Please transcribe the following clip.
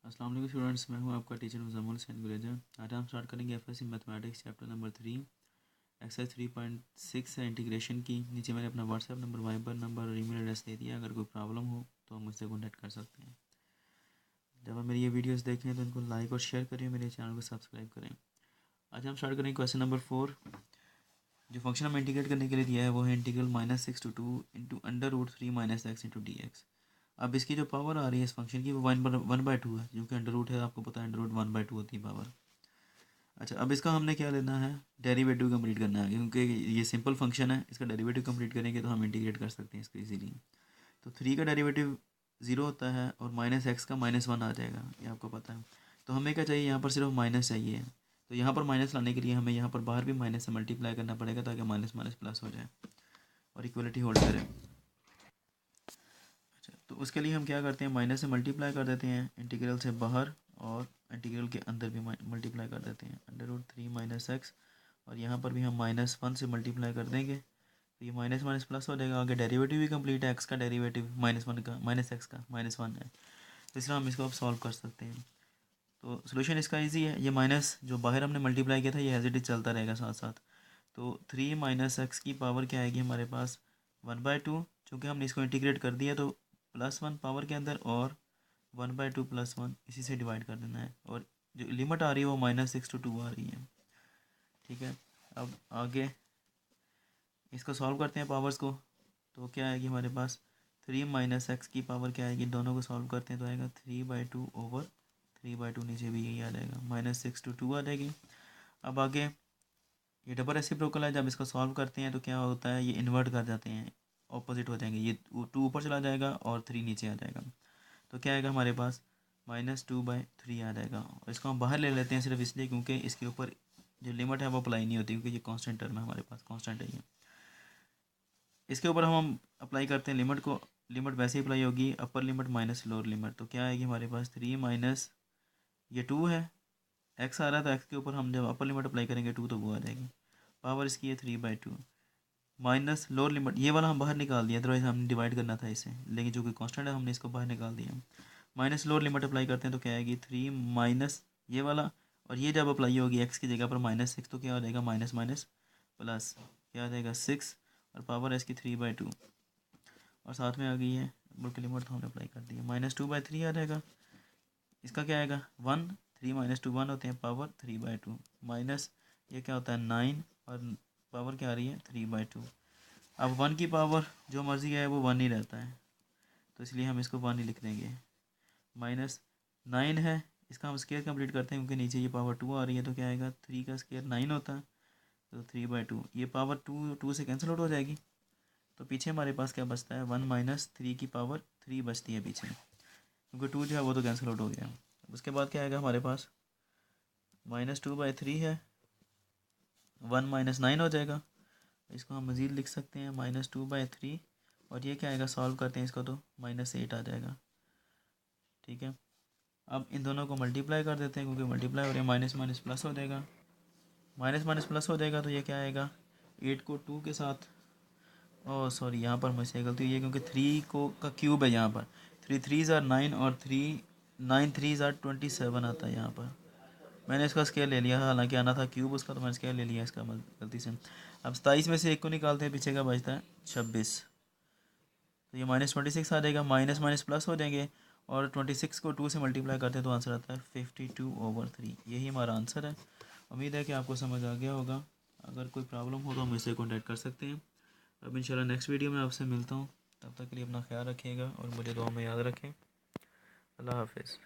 अस्सलाम वालेकुम स्टूडेंट्स, मैं हूं आपका टीचर मुज़म्मिल हुसैन गुरेजा। आज हम स्टार्ट करेंगे FSc mathematics chapter number 3 exercise 3.6 है इंटीग्रेशन की। नीचे मैंने अपना व्हाट्सएप नंबर, वाइबर नंबर और ईमेल एड्रेस दे दिया। अगर कोई प्रॉब्लम हो तो आप मुझसे कॉन्टैक्ट कर सकते हैं। जब आप मेरी ये वीडियोस देखें तो इनको लाइक और शेयर करें, मेरे चैनल को सब्सक्राइब करें। आज हम स्टार्ट करेंगे क्वेश्चन नंबर 4। जो फंक्शन हम इंटीग्रेट करने के लिए दिया है वो है integral -6 to 2 into √3 - x into dx। अब इसकी जो पावर आ रही है इस फंक्शन की वो 1/2 है, जो कि अंडर रूट है। आपको पता है अंडर रूट 1/2 होती है पावर। अच्छा, अब इसका हमने क्या लेना है, डेरिवेटिव कंप्लीट करना है, क्योंकि ये सिंपल फंक्शन है। इसका डेरिवेटिव कंप्लीट करेंगे तो हम इंटीग्रेट कर सकते हैं इसको इजीली। तो 3 का डेरिवेटिव 0 होता है और -x का -1 आ जाएगा, ये आपको पता है। तो हमें क्या चाहिए, यहाँ पर सिर्फ माइनस चाहिए। तो यहाँ पर माइनस लाने के लिए हमें यहाँ पर बाहर भी माइनस से मल्टीप्लाई करना पड़ेगा, ताकि माइनस माइनस प्लस हो जाए और इक्वलिटी होल्ड करें। अच्छा, तो उसके लिए हम क्या करते हैं, माइनस से मल्टीप्लाई कर देते हैं इंटीग्रल से बाहर, और इंटीग्रल के अंदर भी मल्टीप्लाई कर देते हैं अंडर रूट 3 - x। और यहाँ पर भी हम -1 से मल्टीप्लाई कर देंगे, तो ये माइनस माइनस प्लस हो जाएगा। आगे डेरिवेटिव भी कंप्लीट है, एक्स का डेरिवेटिव -1 का -x का -1 है, तो इसलिए हम इसको अब सॉल्व कर सकते हैं। तो सोल्यूशन इसका इजी है। ये माइनस जो बाहर हमने मल्टीप्लाई किया था ये एज इट इज चलता रहेगा साथ साथ। तो 3 - x की पावर क्या आएगी हमारे पास, 1/2। चूँकि हमने इसको इंटीग्रेट कर दिया तो +1 पावर के अंदर, और 1/2 +1 इसी से डिवाइड कर देना है। और जो लिमिट आ रही है वो -6 to 2 आ रही है। ठीक है, अब आगे इसको सॉल्व करते हैं पावर्स को। तो क्या आएगी हमारे पास, 3 - x की पावर क्या आएगी, दोनों को सॉल्व करते हैं तो आएगा 3/2/3/2। नीचे भी यही आ जाएगा, -6 to 2 आ जाएगी। अब आगे ये डबल रेसिप्रोकल है, जब इसको सॉल्व करते हैं तो क्या होता है, ये इन्वर्ट कर जाते हैं, ऑपोजिट हो जाएंगे। ये 2 ऊपर चला जाएगा और 3 नीचे आ जाएगा। तो क्या आएगा हमारे पास, -2/3 आ जाएगा। और इसको हम बाहर ले लेते हैं सिर्फ इसलिए क्योंकि इसके ऊपर जो लिमिट है वो अप्लाई नहीं होती, क्योंकि ये कांस्टेंट टर्म है, हमारे पास कांस्टेंट है ये। इसके ऊपर हम अप्लाई करते हैं लिमिट को। लिमिट वैसे ही अप्लाई होगी, upper limit minus lower limit. तो क्या आएगी हमारे पास, 3 माइनस ये 2 है, एक्स आ रहा था, एक्स के ऊपर हम जब अपर लिमिट अप्लाई करेंगे 2 तो वो आ जाएगी। पावर इसकी है 3/2 माइनस लोअर लिमिट, ये वाला हम बाहर निकाल दिया, अदरवाइज हमने डिवाइड करना था इसे, लेकिन जो कि कांस्टेंट है हमने इसको बाहर निकाल दिया। माइनस लोअर लिमिट अप्लाई करते हैं तो क्या आएगी, 3 माइनस ये वाला, और ये जब अप्लाई होगी एक्स की जगह पर -6, तो क्या हो जाएगा, माइनस माइनस प्लस, क्या आ जाएगा 6, और पावर है इसकी 3/2, और साथ में आ गई है बल्कि लिमिट तो हमने अप्लाई कर दी है, -2/3 आ जाएगा। इसका क्या आएगा, 1, 3 - 2 1 होते हैं, पावर 3/2 माइनस ये क्या होता है 9, और पावर क्या आ रही है 3/2। अब 1 की पावर जो मर्ज़ी है वो 1 ही रहता है, तो इसलिए हम इसको 1 ही लिख देंगे। -9 है, इसका हम स्केयर कंप्लीट करते हैं, क्योंकि नीचे ये पावर 2 आ रही है, तो क्या आएगा, 3 का स्केयर 9 होता है, तो 3/2। ये पावर 2 से कैंसिल आउट हो जाएगी, तो पीछे हमारे पास क्या बचता है, 1 - 3 की पावर 3 बचती है पीछे, क्योंकि 2 जो है वो तो कैंसिल आउट हो गया। उसके बाद क्या आएगा हमारे पास, -2/3 है, 1 - 9 हो जाएगा। इसको हम मज़ीद लिख सकते हैं -2/3, और ये क्या आएगा, सॉल्व करते हैं इसको तो -8 आ जाएगा। ठीक है, अब इन दोनों को मल्टीप्लाई कर देते हैं, क्योंकि मल्टीप्लाई हो रहे हैं, माइनस माइनस प्लस हो जाएगा, माइनस माइनस प्लस हो जाएगा। तो ये क्या आएगा, 8 को 2 के साथ, ओह सॉरी यहाँ पर मुझसे गलती हुई है, क्योंकि 3 को का क्यूब है यहाँ पर, 3 3s are 9 और 9 3s are 27 आता है यहाँ पर। मैंने इसका स्केल ले लिया, हालांकि आना था क्यूब उसका, तो मैंने स्केल ले लिया इसका गलती से। अब 27 में से 1 को निकालते हैं, पीछे का बचता है 26, तो ये -26 आ जाएगा, माइनस माइनस प्लस हो जाएंगे, और 26 को 2 से मल्टीप्लाई करते हैं तो आंसर आता है 52/3। यही हमारा आंसर है। उम्मीद है कि आपको समझ आ गया होगा। अगर कोई प्रॉब्लम हो तो हम मुझसे कॉन्टैक्ट कर सकते हैं। अब इंशाल्लाह नेक्स्ट वीडियो में आपसे मिलता हूँ। तब तक के लिए अपना ख्याल रखिएगा और मुझे दुआ में याद रखें। अल्लाह हाफिज़।